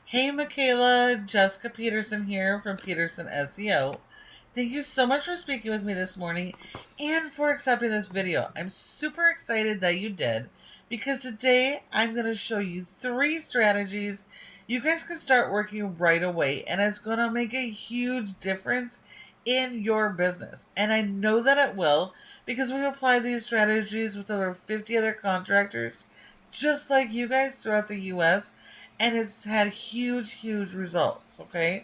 Hey Michaela, Jessica Peterson here from Peterson SEO. Thank you so much for speaking with me this morning and for accepting this video. I'm super excited that you did because today I'm going to show you 3 strategies you guys can start working right away, and it's going to make a huge difference in your business. And I know that it will because we've applied these strategies with over 50 other contractors just like you guys throughout the US, and it's had huge results. Okay,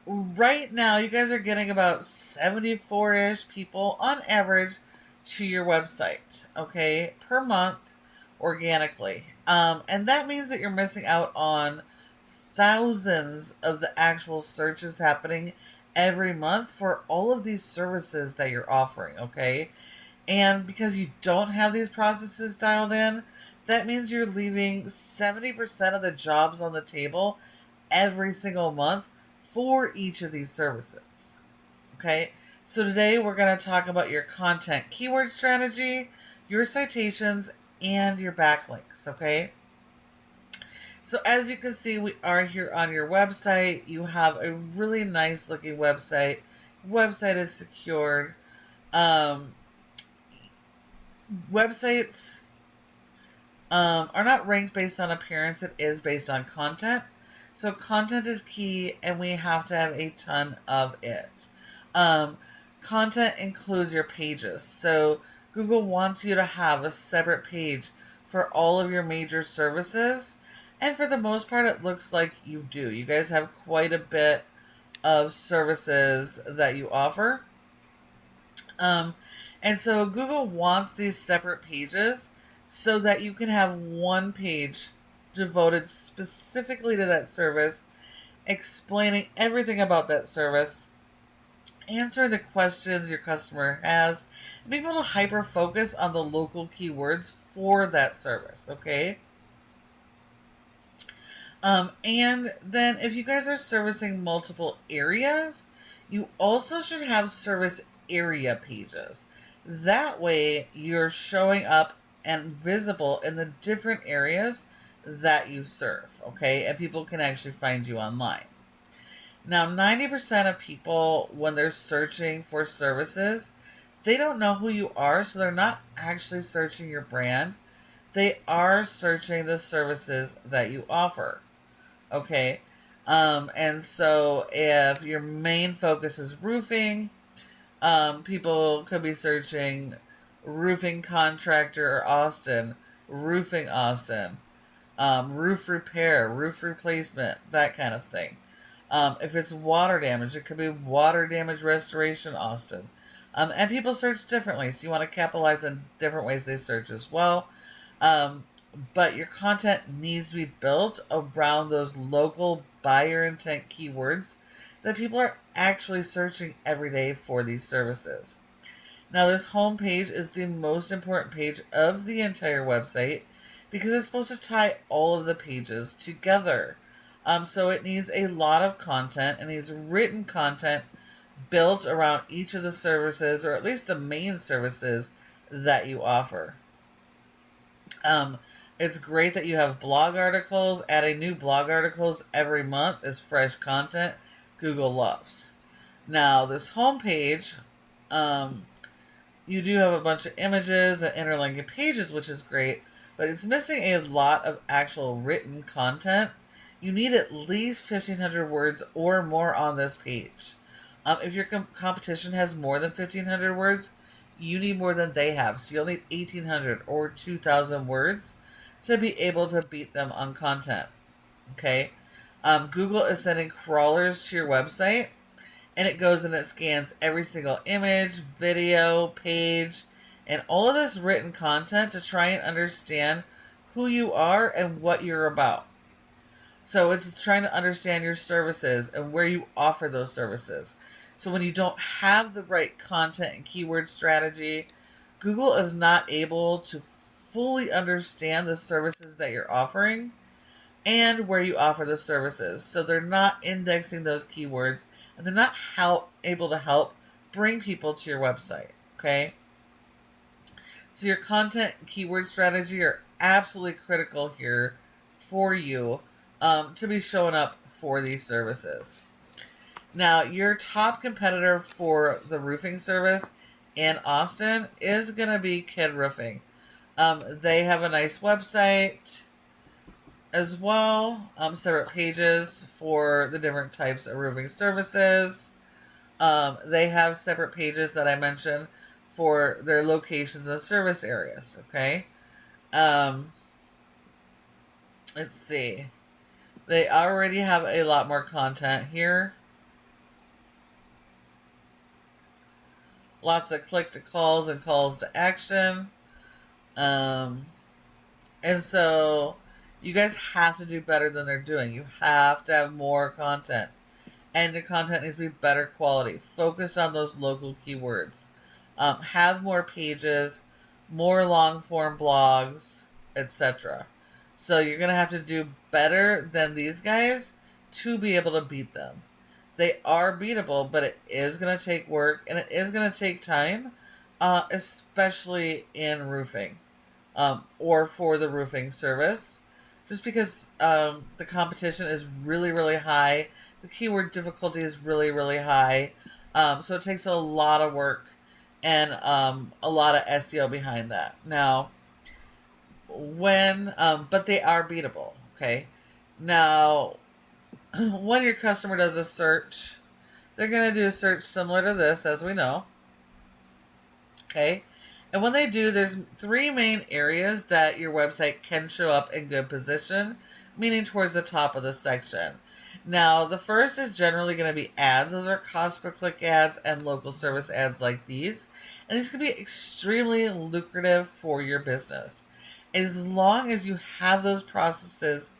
right now you guys are getting about 74-ish people on average to your website, okay, per month, organically. And that means that you're missing out on thousands of the actual searches happening every month for all of these services that you're offering, okay? And because you don't have these processes dialed in, that means you're leaving 70% of the jobs on the table every single month for each of these services. Okay, so today we're going to talk about your content keyword strategy, your citations, and your backlinks. Okay, so as you can see, we are here on your website. You have a really nice looking website. Website is secured. Websites are not ranked based on appearance, it is based on content. So content is key, and we have to have a ton of it. Content includes your pages. So Google wants you to have a separate page for all of your major services. And for the most part, it looks like you do. You guys have quite a bit of services that you offer. And so Google wants these separate pages so that you can have one page devoted specifically to that service, explaining everything about that service, answering the questions your customer has, and being able to hyper focus on the local keywords for that service, okay? And then if you guys are servicing multiple areas, you also should have service area pages. That way you're showing up and visible in the different areas that you serve, okay? And people can actually find you online. Now, 90% of people, when they're searching for services, they don't know who you are, so they're not actually searching your brand. They are searching the services that you offer, okay? And so if your main focus is roofing, people could be searching roofing contractor Austin, roofing Austin, roof repair, roof replacement, that kind of thing. If it's water damage, it could be water damage restoration Austin. And people search differently, so you want to capitalize on different ways they search as well. But your content needs to be built around those local buyer intent keywords that people are actually searching every day for these services. Now, this home page is the most important page of the entire website because it's supposed to tie all of the pages together. So it needs a lot of content. It needs written content built around each of the services, or at least the main services that you offer. It's great that you have blog articles. Adding new blog articles every month is fresh content. Google loves. Now, this homepage, you do have a bunch of images and interlinking pages, which is great, but it's missing a lot of actual written content. You need at least 1,500 words or more on this page. If your competition has more than 1,500 words, you need more than they have. So you'll need 1,800 or 2,000 words to be able to beat them on content. Okay? Google is sending crawlers to your website, and it goes and it scans every single image, video, page, and all of this written content to try and understand who you are and what you're about. So it's trying to understand your services and where you offer those services. So when you don't have the right content and keyword strategy, Google is not able to fully understand the services that you're offering and where you offer the services. So they're not indexing those keywords, and they're not able to help bring people to your website, okay? So your content and keyword strategy are absolutely critical here for you to be showing up for these services. Now, your top competitor for the roofing service in Austin is going to be Kid Roofing. They have a nice website as well, separate pages for the different types of roofing services. They have separate pages that I mentioned for their locations and service areas, okay? Let's see. They already have a lot more content here. Lots of click to calls and calls to action. And so you guys have to do better than they're doing. You have to have more content. And your content needs to be better quality. Focused on those local keywords. Have more pages, more long form blogs, etc. So you're going to have to do better than these guys to be able to beat them. They are beatable, but it is going to take work and it is going to take time, especially in roofing, or for the roofing service, just because the competition is really, really high. The keyword difficulty is really, really high. So it takes a lot of work and a lot of SEO behind that. Now, but they are beatable, okay? Now, when your customer does a search, they're going to do a search similar to this, as we know. Okay? And when they do, there's 3 main areas that your website can show up in good position, meaning towards the top of the section. Now, the first is generally going to be ads. Those are cost per click ads and local service ads like these. And these can be extremely lucrative for your business, as long as you have those processes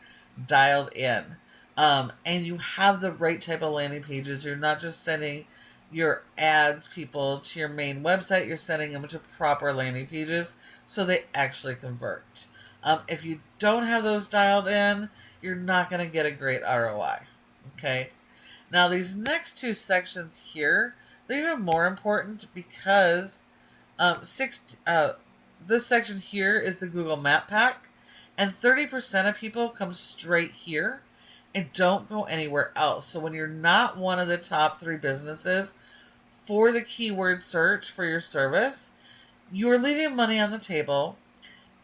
dialed in. And you have the right type of landing pages. You're not just sending your ads people to your main website. You're sending them to proper landing pages so they actually convert. If you don't have those dialed in, you're not going to get a great ROI. Okay. Now these next 2 sections here, they're even more important because this section here is the Google Map Pack, and 30% of people come straight here and don't go anywhere else. So when you're not one of the top 3 businesses for the keyword search for your service, you are leaving money on the table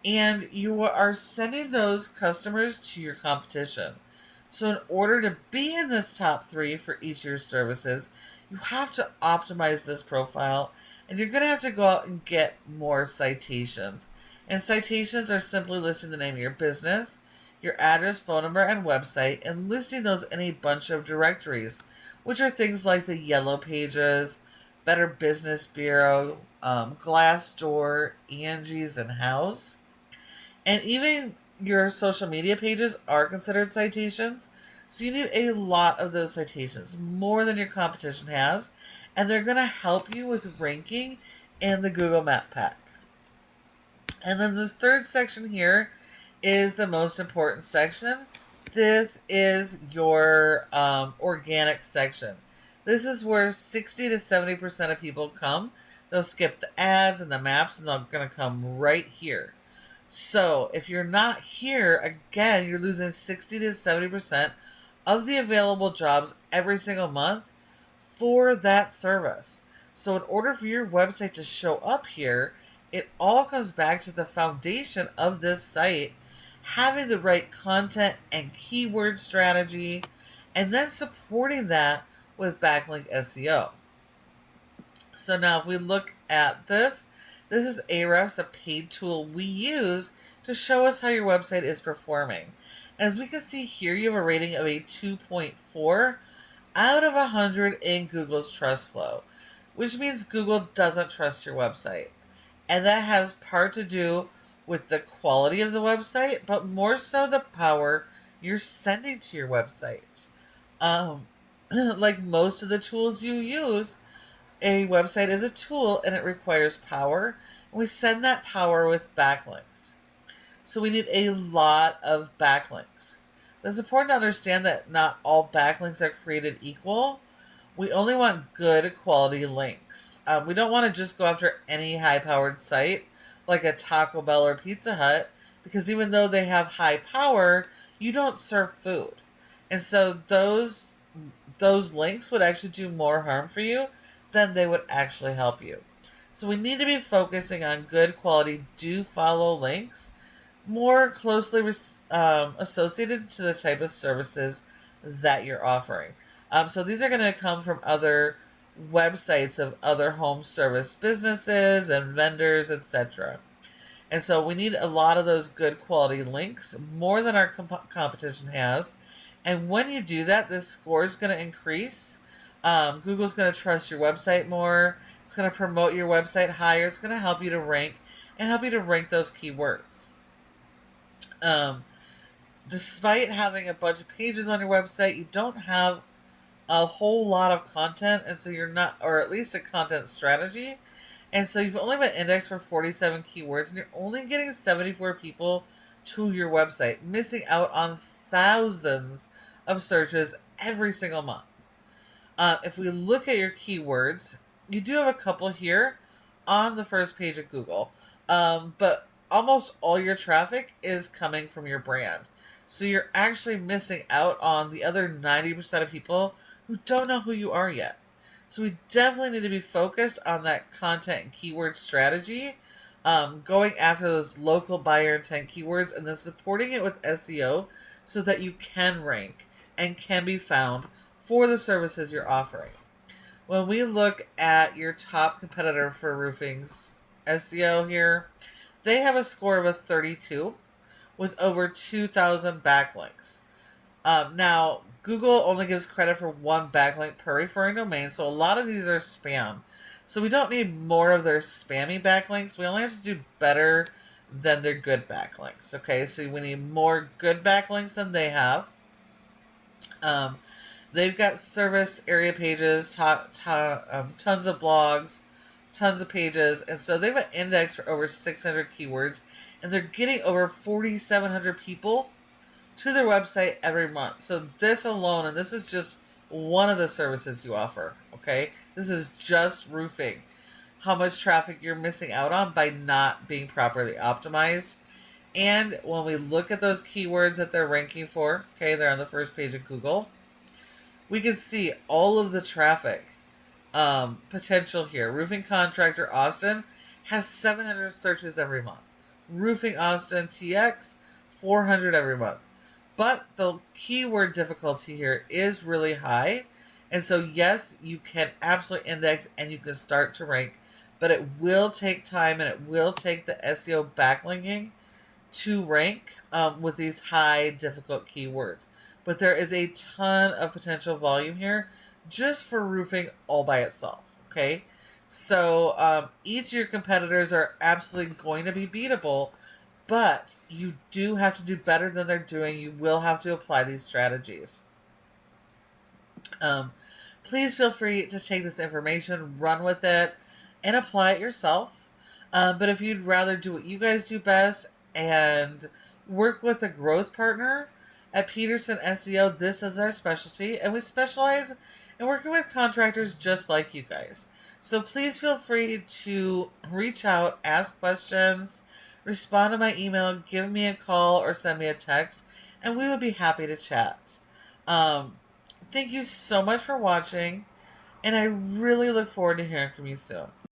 and you are sending those customers to your competition. So in order to be in this top 3 for each of your services, you have to optimize this profile, and you're going to have to go out and get more citations. And citations are simply listing the name of your business, your address, phone number, and website, and listing those in a bunch of directories, which are things like the Yellow Pages, Better Business Bureau, Glassdoor, Angie's, and House. And even your social media pages are considered citations, so you need a lot of those citations, more than your competition has, and they're going to help you with ranking in the Google Map Pack. And then this 3rd section here is the most important section. This is your organic section. This is where 60 to 70% of people come. They'll skip the ads and the maps, and they're going to come right here. So if you're not here, again, you're losing 60 to 70% of the available jobs every single month for that service. So in order for your website to show up here, it all comes back to the foundation of this site, having the right content and keyword strategy, and then supporting that with backlink SEO. So now if we look at this is Ahrefs, a paid tool we use to show us how your website is performing. As we can see here, you have a rating of a 2.4 out of 100 in Google's Trust Flow, which means Google doesn't trust your website. And that has part to do with the quality of the website, but more so the power you're sending to your website. Like most of the tools you use, a website is a tool and it requires power. And we send that power with backlinks. So we need a lot of backlinks. But it's important to understand that not all backlinks are created equal. We only want good quality links. We don't want to just go after any high-powered site like a Taco Bell or Pizza Hut, because even though they have high power, you don't serve food. And so those links would actually do more harm for you than they would actually help you. So we need to be focusing on good quality do follow links more closely associated to the type of services that you're offering. So these are going to come from other websites of other home service businesses and vendors, etc. And so we need a lot of those good quality links, more than our competition has. And when you do that, this score is going to increase. Google's going to trust your website more. It's going to promote your website higher. It's going to help you to rank and help you to rank those keywords. Despite having a bunch of pages on your website, you don't have a whole lot of content, and so you're not, or at least a content strategy. And so you've only been indexed for 47 keywords, and you're only getting 74 people to your website, missing out on thousands of searches every single month. If we look at your keywords, you do have a couple here on the first page of Google, but almost all your traffic is coming from your brand. So you're actually missing out on the other 90% of people who don't know who you are yet. So we definitely need to be focused on that content and keyword strategy, going after those local buyer intent keywords and then supporting it with SEO so that you can rank and can be found for the services you're offering. When we look at your top competitor for roofing's SEO here, they have a score of a 32 with over 2,000 backlinks. Now, Google only gives credit for one backlink per referring domain, so a lot of these are spam. So we don't need more of their spammy backlinks. We only have to do better than their good backlinks. Okay, so we need more good backlinks than they have. They've got service area pages, tons of blogs, tons of pages, and so they've an index for over 600 keywords, and they're getting over 4,700 people to their website every month. So this alone, and this is just one of the services you offer, okay? This is just roofing. How much traffic you're missing out on by not being properly optimized. And when we look at those keywords that they're ranking for, okay, they're on the first page of Google, we can see all of the traffic potential here. Roofing Contractor Austin has 700 searches every month. Roofing Austin TX, 400 every month. But the keyword difficulty here is really high. And so, yes, you can absolutely index and you can start to rank, but it will take time and it will take the SEO backlinking to rank with these high difficult keywords. But there is a ton of potential volume here just for roofing all by itself, okay? So each of your competitors are absolutely going to be beatable, but you do have to do better than they're doing. You will have to apply these strategies. Please feel free to take this information, run with it, and apply it yourself. But if you'd rather do what you guys do best and work with a growth partner at Peterson SEO, this is our specialty, and we specialize in working with contractors just like you guys. So please feel free to reach out, ask questions, respond to my email, give me a call, or send me a text, and we would be happy to chat. Thank you so much for watching, and I really look forward to hearing from you soon.